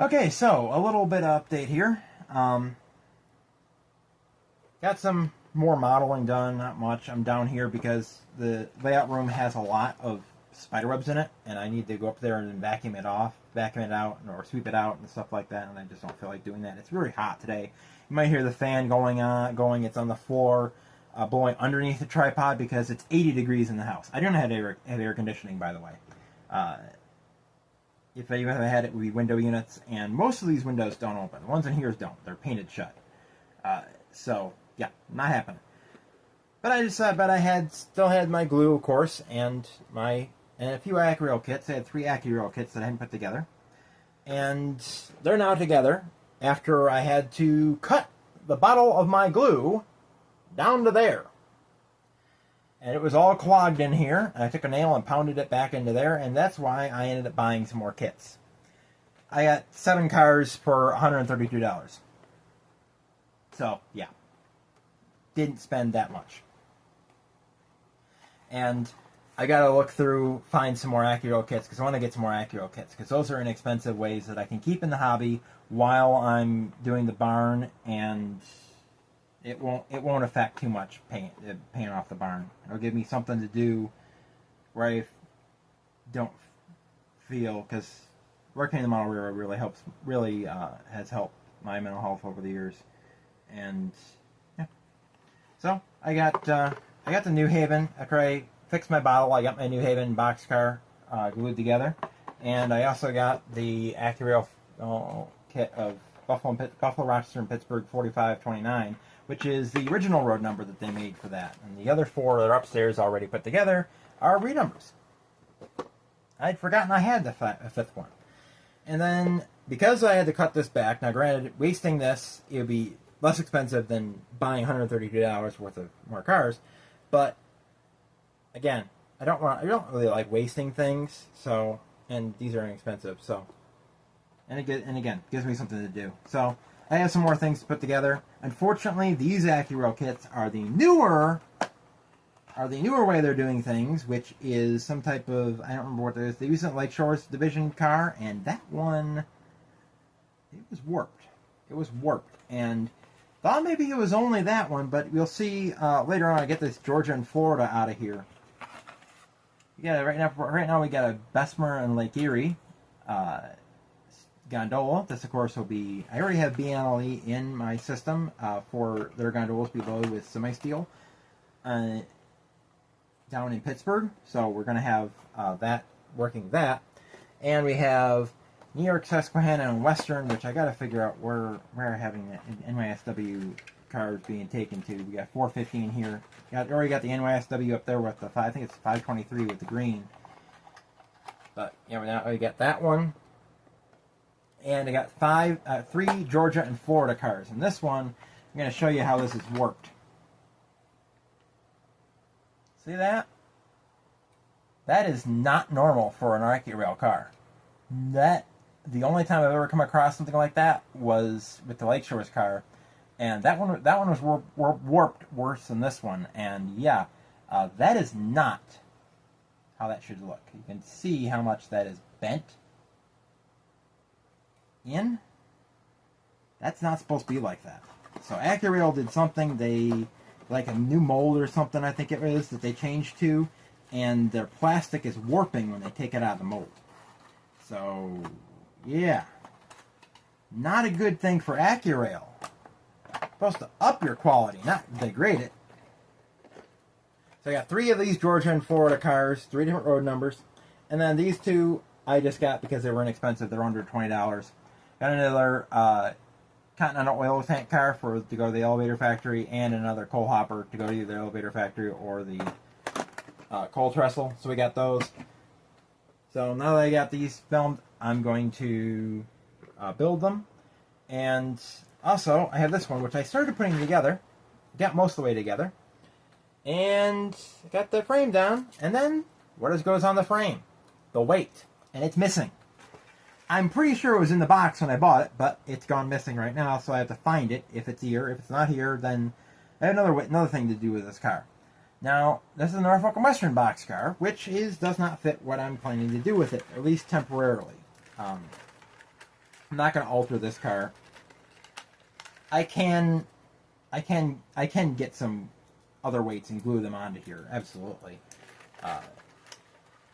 Okay, so a little bit of update here. Got some more modeling done, not much. I'm down here because the layout room has a lot of spider webs in it, and I need to go up there and vacuum it off, vacuum it out, or sweep it out and stuff like that, and I just don't feel like doing that. It's really hot today. You might hear the fan going. It's on the floor, blowing underneath the tripod because it's 80 degrees in the house. I don't have air conditioning, by the way. Uh, if you haven't had it, it would be window units, and most of these windows don't open. The ones in here don't. They're painted shut. So yeah, not happening. But I still had my glue, of course, and a few Acurail kits. I had 3 Acurail kits that I hadn't put together, and they're now together. After I had to cut the bottle of my glue down to there, and it was all clogged in here. I took a nail and pounded it back into there, and that's why I ended up buying some more kits. I got 7 cars for $132. So, yeah. Didn't spend that much. And I gotta look through, find some more Acurail kits, because I want to get some more Acurail kits, because those are inexpensive ways that I can keep in the hobby while I'm doing the barn, and it won't affect too much paying off the barn. It'll give me something to do where I don't feel, because working in the model railroad really has helped my mental health over the years. And yeah, so I got the New Haven. After I fixed my bottle, I got my New Haven boxcar glued together, and I also got the Acurail kit of Buffalo, Rochester, and Pittsburgh 4529, which is the original road number that they made for that. And the other 4 that are upstairs already put together are renumbers. I'd forgotten I had the 5th one. And then, because I had to cut this back, now granted, wasting this, it would be less expensive than buying $132 worth of more cars, but again, I don't really like wasting things, so, and these are inexpensive, so, and again, gives me something to do. So, I have some more things to put together. Unfortunately, these Acurail kits are the newer way they're doing things, which is some type of, I don't remember what it is. They use it Lake Shores Division car, and that one, it was warped. It was warped, and thought maybe it was only that one, but we'll see later on. I get this Georgia and Florida out of here. Yeah, right now we got a Bessemer and Lake Erie gondola. This, of course, will be. I already have BNLE in my system for their gondolas be loaded with semi-steel down in Pittsburgh. So we're going to have that working that, and we have New York, Susquehanna, and Western, which I got to figure out where having the NYSW cars being taken to. We got 415 here. Already got the NYSW up there with the I think it's 523 with the green. But yeah, now we got that one. And I got 3 Georgia and Florida cars. And this one, I'm going to show you how this has worked. See that? That is not normal for an Acurail car. The only time I've ever come across something like that was with the Lake Shores car, and that one was warped worse than this one. And yeah, that is not how that should look. You can see how much that is bent in. That's not supposed to be like that. So Acurail did something, like a new mold or something, I think it is, that they changed to, and their plastic is warping when they take it out of the mold. So, yeah. Not a good thing for Acurail. Supposed to up your quality, not degrade it. So I got 3 of these Georgia and Florida cars, 3 different road numbers. And then these 2 I just got because they were inexpensive. They're under $20. Got another Continental oil tank car to go to the elevator factory, and another coal hopper to go to either the elevator factory or the coal trestle. So we got those. So now that I got these filmed, I'm going to build them. And also, I have this one, which I started putting together. Got most of the way together. And got the frame down. And then, what goes on the frame? The weight. And it's missing. I'm pretty sure it was in the box when I bought it, but it's gone missing right now, so I have to find it if it's here. If it's not here, then I have another thing to do with this car. Now, this is a Norfolk and Western boxcar, which does not fit what I'm planning to do with it, at least temporarily. I'm not going to alter this car. I can get some other weights and glue them onto here, absolutely.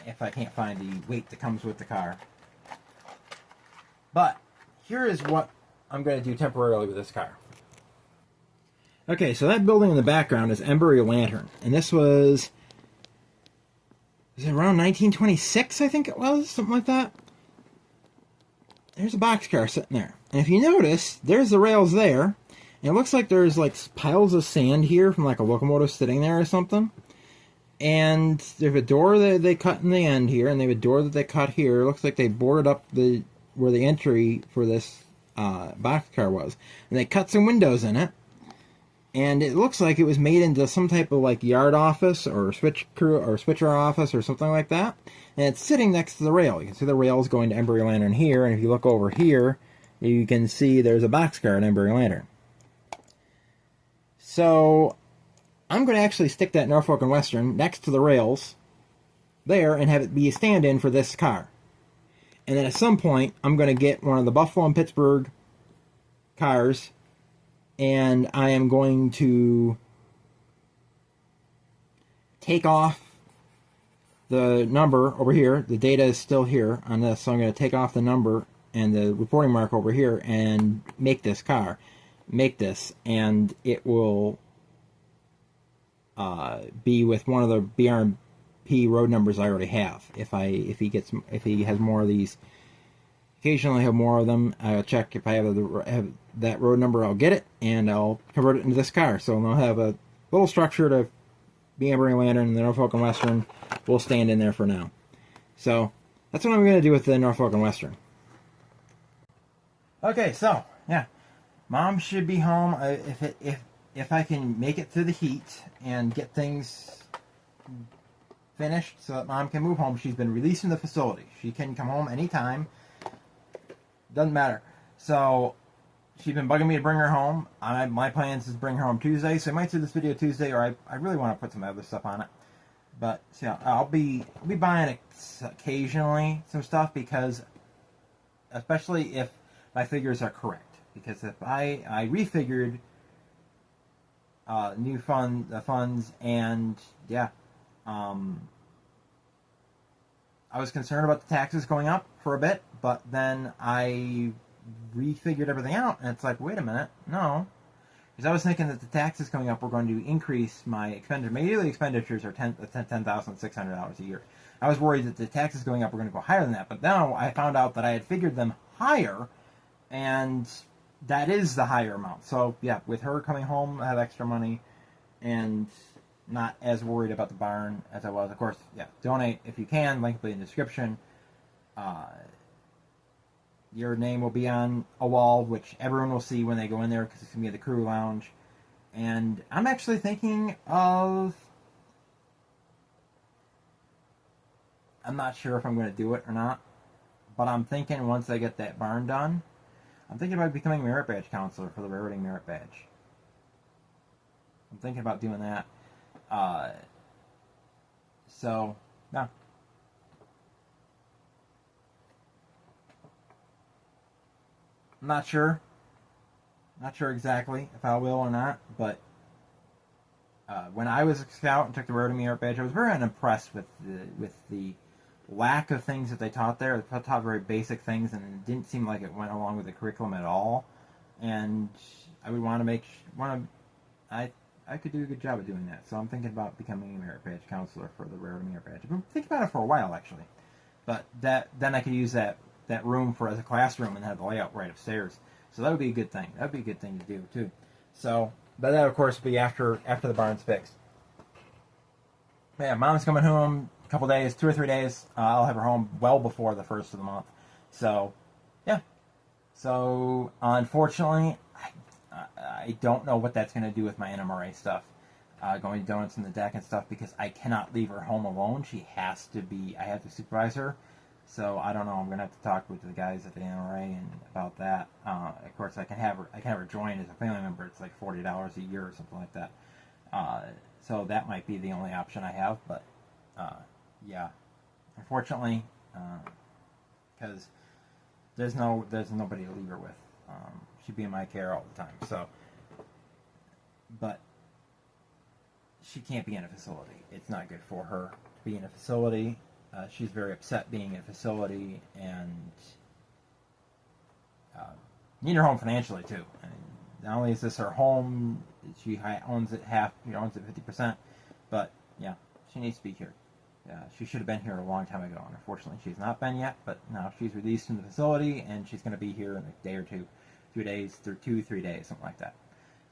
If I can't find the weight that comes with the car. But here is what I'm going to do temporarily with this car. Okay, so that building in the background is Embury Lantern, and this was it around 1926, I think it was, something like that. There's a boxcar sitting there, and if you notice, there's the rails there, and it looks like there's like piles of sand here from like a locomotive sitting there or something. And there's a door that they cut in the end here, and they have a door that they cut here. It looks like they boarded up where the entry for this boxcar was, and they cut some windows in it. And it looks like it was made into some type of like yard office or switcher office or something like that. And it's sitting next to the rail. You can see the rails going to Embury Lantern here, and if you look over here, you can see there's a boxcar at Embury Lantern. So I'm going to actually stick that Norfolk and Western next to the rails there and have it be a stand-in for this car. And then at some point, I'm going to get one of the Buffalo and Pittsburgh cars, and I am going to take off the number over here. The data is still here on this, so I'm going to take off the number and the reporting mark over here and make this car. Make this, and it will be with one of the BRP road numbers I already have. If he has more of these, occasionally I have more of them. I'll check if I have that road number. I'll get it and I'll convert it into this car. So I'll have a little structure to be Embury Lantern, and the Norfolk and Western will stand in there for now. So that's what I'm going to do with the Norfolk and Western. Okay, so yeah, Mom should be home if I can make it through the heat and get things finished so that Mom can move home. She's been released from the facility. She can come home anytime. Doesn't matter. So she's been bugging me to bring her home. My plans is to bring her home Tuesday, so I might do this video Tuesday, or I really want to put some other stuff on it. But so I'll be buying occasionally some stuff, because especially if my figures are correct. Because if I refigured the funds, and yeah, I was concerned about the taxes going up for a bit, but then I refigured everything out, and it's like, wait a minute, no, because I was thinking that the taxes coming up were going to increase my expenditure. My yearly expenditures are $10,600 a year. I was worried that the taxes going up were going to go higher than that, but now I found out that I had figured them higher, and that is the higher amount. So yeah, with her coming home, I have extra money, and not as worried about the barn as I was. Of course, yeah, donate if you can. Link will be in the description. Your name will be on a wall, which everyone will see when they go in there, because it's going to be the crew lounge. And I'm actually thinking of... I'm not sure if I'm going to do it or not, but I'm thinking once I get that barn done, I'm thinking about becoming merit badge counselor for the railroading merit badge. I'm thinking about doing that. So, yeah. I'm not sure. Not sure exactly if I will or not, but when I was a scout and took the railroading merit badge, I was very unimpressed with the lack of things that they taught there. They taught very basic things, and it didn't seem like it went along with the curriculum at all. And I would want to I could do a good job of doing that. So I'm thinking about becoming a merit badge counselor for the railroad merit badge. I've been thinking about it for a while, actually. But then I could use that room as a classroom and have the layout right upstairs. So that would be a good thing. That would be a good thing to do too. So, but that of course will be after the barn's fixed. Yeah, Mom's coming home a couple days, 2 or 3 days. I'll have her home well before the first of the month. So, yeah. So, unfortunately, I don't know what that's going to do with my NMRA stuff. Going to donuts in the deck and stuff, because I cannot leave her home alone. I have to supervise her. So, I don't know. I'm going to have to talk with the guys at the NMRA and about that. Of course, I can have her join as a family member. It's like $40 a year or something like that. So that might be the only option I have, but yeah, unfortunately, because there's nobody to leave her with. She'd be in my care all the time. So, but she can't be in a facility. It's not good for her to be in a facility. She's very upset being in a facility, and need her home financially too. I mean, not only is this her home, she owns it half. Owns it 50%, but yeah, she needs to be here. She should have been here a long time ago, and unfortunately she's not been yet, but now she's released from the facility, and she's going to be here in a day or two, 2 days, 3 days, something like that.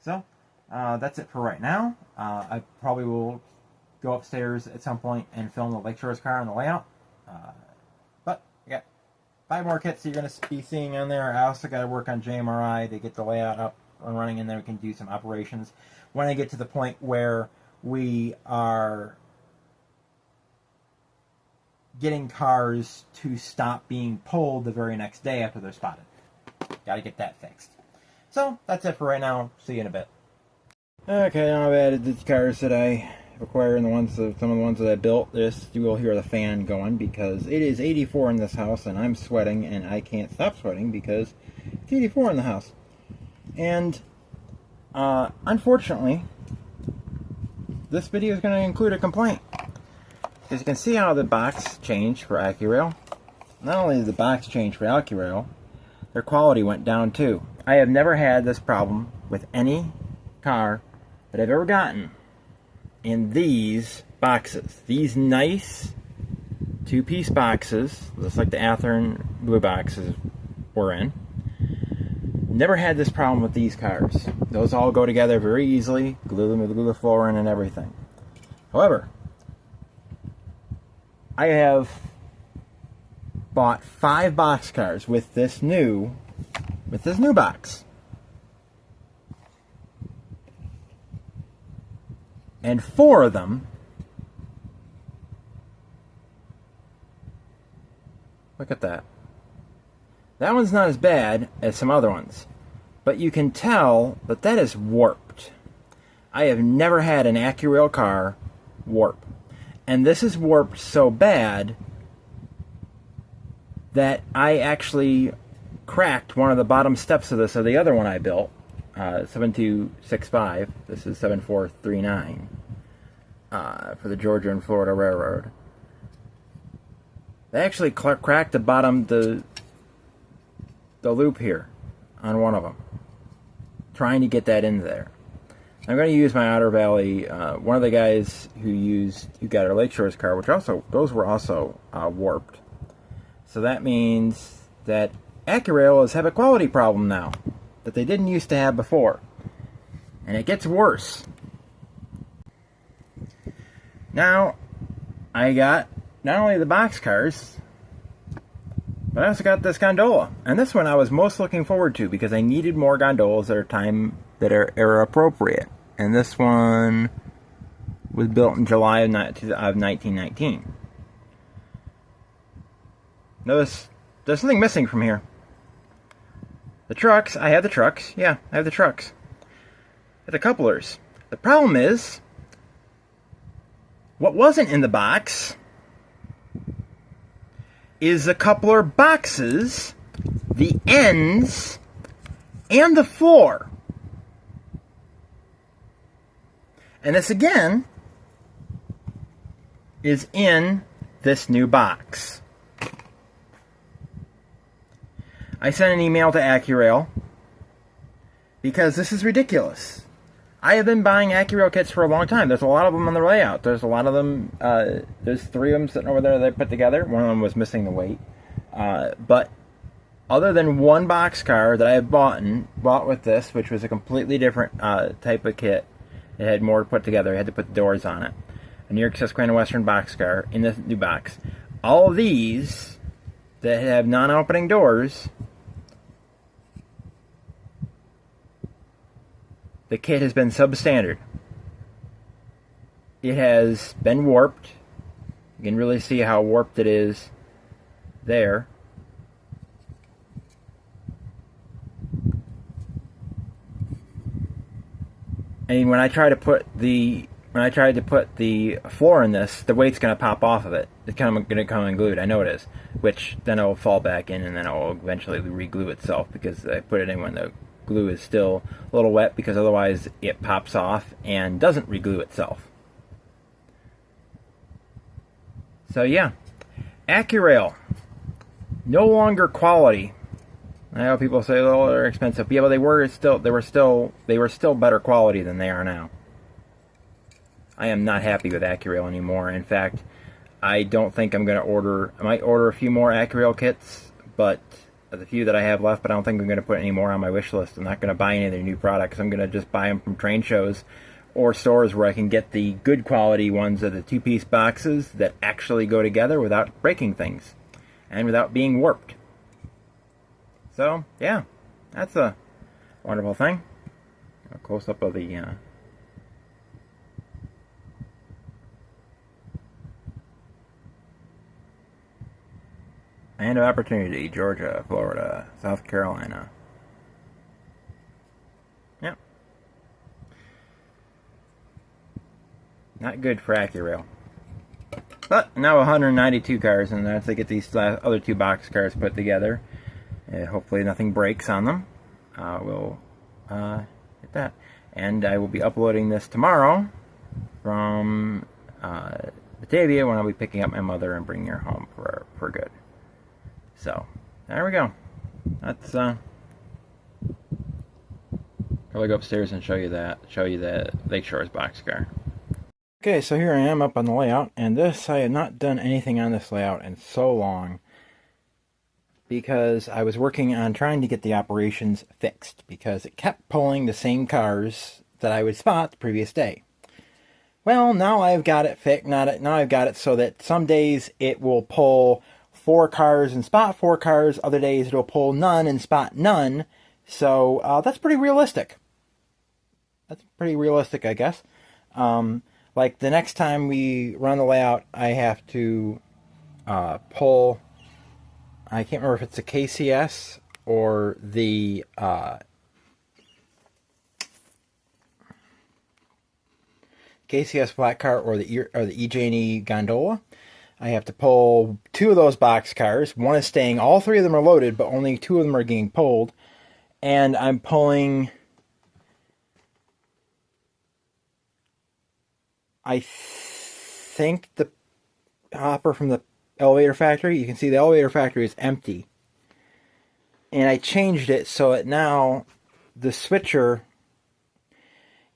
So, that's it for right now. I probably will go upstairs at some point and film the Lakeshore's car on the layout. But I got 5 more kits you're going to be seeing on there. I also got to work on JMRI to get the layout up and running, and then we can do some operations when I get to the point where we are getting cars to stop being pulled the very next day after they're spotted. Got to get that fixed. So that's it for right now. See you in a bit. Okay, now I've added the cars that I acquired and some of the ones that I built. You will hear the fan going because it is 84 in this house, and I'm sweating, and I can't stop sweating because it's 84 in the house. And unfortunately, this video is going to include a complaint. As you can see how the box changed for AccuRail. Not only did the box change for AccuRail, their quality went down too. I have never had this problem with any car that I've ever gotten in these boxes. These nice 2-piece boxes, just like the Athearn blue boxes we're in. Never had this problem with these cars. Those all go together very easily. Glue the floor in and everything. However, I have bought 5 boxcars with this new box. And 4 of them, look at that. That one's not as bad as some other ones, but you can tell that that is warped. I have never had an AccuRail car warp. And this is warped so bad that I actually cracked one of the bottom steps of the other one I built, 7265. This is 7439 for the Georgia and Florida Railroad. They actually cracked the bottom, the loop here on one of them, trying to get that in there. I'm going to use my Otter Valley, one of the guys who got our Lakeshore's car, which those were also warped. So that means that AccuRail has a quality problem now that they didn't used to have before. And it gets worse. Now, I got not only the boxcars, but I also got this gondola. And this one I was most looking forward to because I needed more gondolas that are era appropriate. And this one was built in July of 1919. Notice, there's something missing from here. The trucks, I have the trucks. Yeah, I have the trucks. The couplers. The problem is, what wasn't in the box is the coupler boxes, the ends, and the floor. And this again is in this new box. I sent an email to AccuRail because this is ridiculous. I have been buying AccuRail kits for a long time. There's a lot of them on the layout. There's a lot of them. There's 3 of them sitting over there that I put together. One of them was missing the weight. But other than one boxcar that I have bought with this, which was a completely different type of kit, it had more to put together. I had to put the doors on it. A New York Susquehanna Western boxcar in this new box. All of these that have non-opening doors, the kit has been substandard. It has been warped. You can really see how warped it is there. And when I try to put the floor in this, the weight's going to pop off of it. It's going to come unglued. I know it is. which then it'll fall back in, and then it'll eventually re-glue itself, because I put it in when the glue is still a little wet, because otherwise it pops off and doesn't re-glue itself. So yeah, Accurail, no longer quality. I know people say, "Oh, they're expensive." Yeah, but they were still better quality than they are now. I am not happy with Accurail anymore. In fact, I don't think I'm going to order. I might order a few more Accurail kits, but the few that I have left. But I don't think I'm going to put any more on my wish list. I'm not going to buy any of their new products. I'm going to just buy them from train shows or stores where I can get the good quality ones of the two-piece boxes that actually go together without breaking things and without being warped. So, yeah, that's a wonderful thing. A close-up of the land of opportunity, Georgia, Florida, South Carolina. Yeah. Not good for Accurail. But now 192 cars, and once they get these other two box cars put together, hopefully nothing breaks on them, we'll get that. And I will be uploading this tomorrow from Batavia, when I'll be picking up my mother and bringing her home for good. So, there we go. That's probably go upstairs and show you the Lakeshore's boxcar. Okay, so here I am up on the layout, and this, I have not done anything on this layout in so long, because I was working on trying to get the operations fixed, because it kept pulling the same cars that I would spot the previous day. Well, now I've got it fixed. Now I've got it so that some days it will pull 4 cars and spot 4 cars, other days it'll pull none and spot none. So that's pretty realistic. That's pretty realistic, I guess. Like the next time we run the layout, I have to pull, I can't remember if it's the KCS or the KCS flat car or the EJ&E gondola. I have to pull 2 of those box cars. One is staying. All 3 of them are loaded, but only 2 of them are getting pulled. And I'm pulling, I think, the hopper from the elevator factory. You can see the elevator factory is empty. And I changed it so that now the switcher,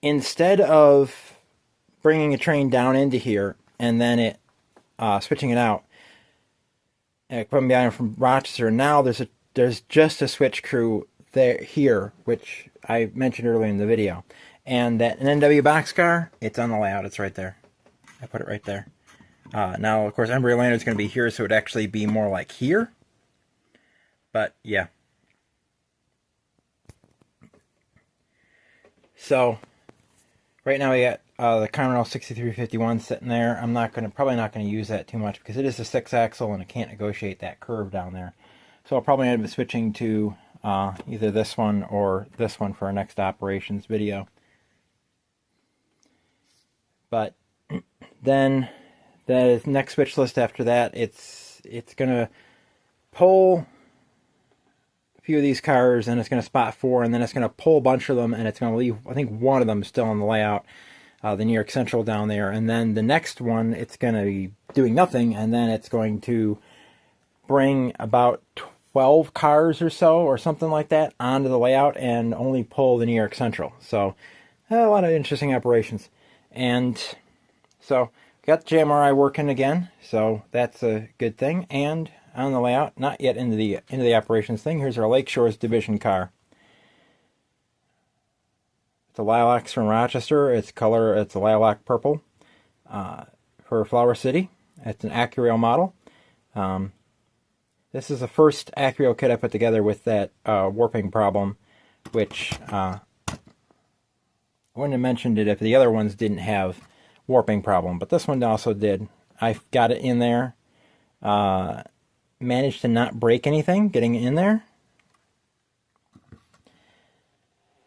instead of bringing a train down into here and then it switching it out, coming down from Rochester, now there's just a switch crew there here, which I mentioned earlier in the video. And that an NW boxcar, it's on the layout. It's right there. I put it right there. Now, of course, Embry Lander is going to be here, so it would actually be more like here. But, yeah. So, right now we got the Carmen L6351 sitting there. I'm probably not going to use that too much, because it is a 6-axle and I can't negotiate that curve down there. So I'll probably end up switching to either this one or this one for our next operations video. But then the next switch list after that, it's going to pull a few of these cars, and it's going to spot 4, and then it's going to pull a bunch of them, and it's going to leave, I think, one of them still on the layout, the New York Central down there. And then the next one, it's going to be doing nothing, and then it's going to bring about 12 cars or so, or something like that, onto the layout and only pull the New York Central. So, a lot of interesting operations. And so, got the JMRI working again, so that's a good thing. And on the layout, not yet into the operations thing, here's our Lakeshore's division car. It's a Lilacs from Rochester. It's a lilac purple for Flower City. It's an Accurail model. This is the first Accurail kit I put together with that warping problem, which I wouldn't have mentioned it if the other ones didn't have warping problem, but this one also did. I got it in there, managed to not break anything getting in there.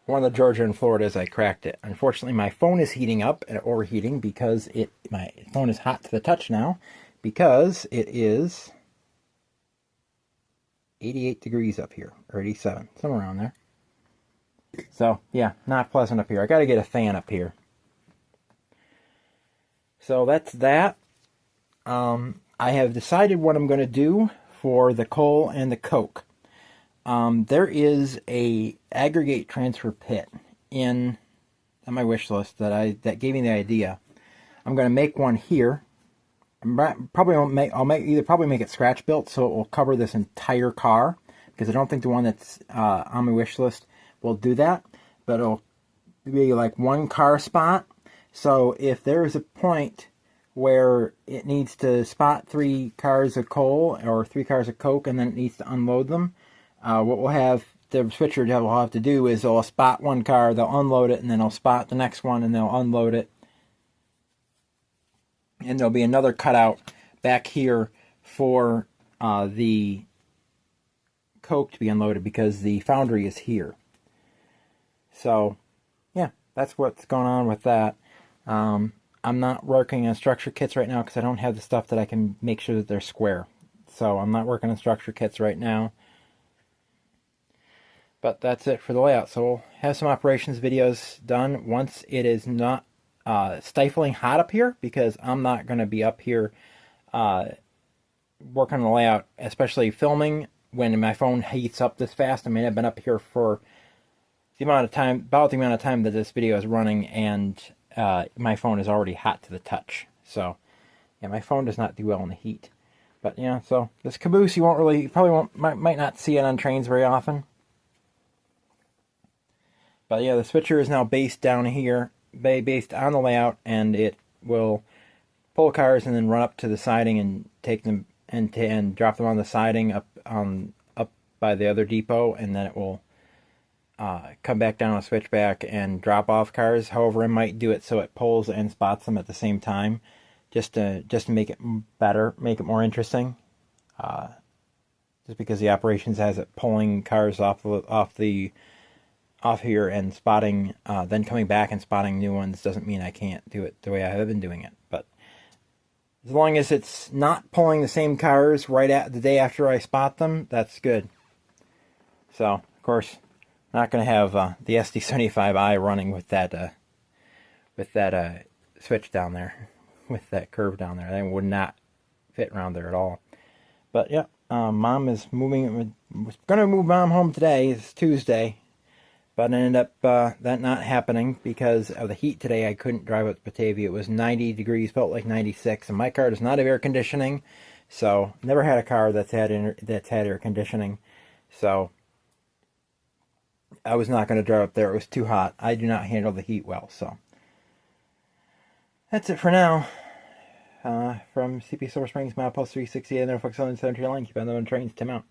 One of the Georgia and Floridas, I cracked it. Unfortunately, my phone is heating up and overheating because my phone is hot to the touch now, because it is 88 degrees up here, or 87, somewhere around there. So, yeah, not pleasant up here. I got to get a fan up here. So that's that. I have decided what I'm going to do for the coal and the coke. There is a aggregate transfer pit on my wish list that gave me the idea. I'm going to make one here. I'll probably make it scratch built so it will cover this entire car, because I don't think the one that's on my wish list will do that, but it'll be like one car spot. So if there's a point where it needs to spot 3 cars of coal or 3 cars of coke and then it needs to unload them, what we'll have the switcher will have to do is they'll spot one car, they'll unload it, and then they'll spot the next one and they'll unload it. And there'll be another cutout back here for the coke to be unloaded, because the foundry is here. So, yeah, that's what's going on with that. I'm not working on structure kits right now because I don't have the stuff that I can make sure that they're square. So I'm not working on structure kits right now. But that's it for the layout. So we'll have some operations videos done once it is not stifling hot up here, because I'm not going to be up here working on the layout, especially filming when my phone heats up this fast. I mean, I've been up here for the amount of time, about the amount of time that this video is running, and my phone is already hot to the touch. So, yeah, my phone does not do well in the heat. But yeah, so this caboose might not see it on trains very often. But yeah, the switcher is now based down here, based on the layout, and it will pull cars and then run up to the siding and take them and drop them on the siding up by the other depot, and then it will come back down a switchback and drop off cars. However, I might do it so it pulls and spots them at the same time, just to make it better, make it more interesting. Just because the operations has it pulling cars off here and spotting, then coming back and spotting new ones doesn't mean I can't do it the way I have been doing it. But as long as it's not pulling the same cars right at the day after I spot them, that's good. So, of course, I'm not going to have the SD75i running with that switch down there, with that curve down there. That would not fit around there at all. But yeah, Mom is moving. Was going to move Mom home today. It's Tuesday. But it ended up that not happening because of the heat today. I couldn't drive up to Batavia. It was 90 degrees, felt like 96, and my car does not have air conditioning. So never had a car that's had air conditioning. So I was not going to drive up there. It was too hot. I do not handle the heat well. So that's it for now. From CP Silver Springs, Milepost 368, Norfolk Southern Central Line. Keep on the trains. Tim out.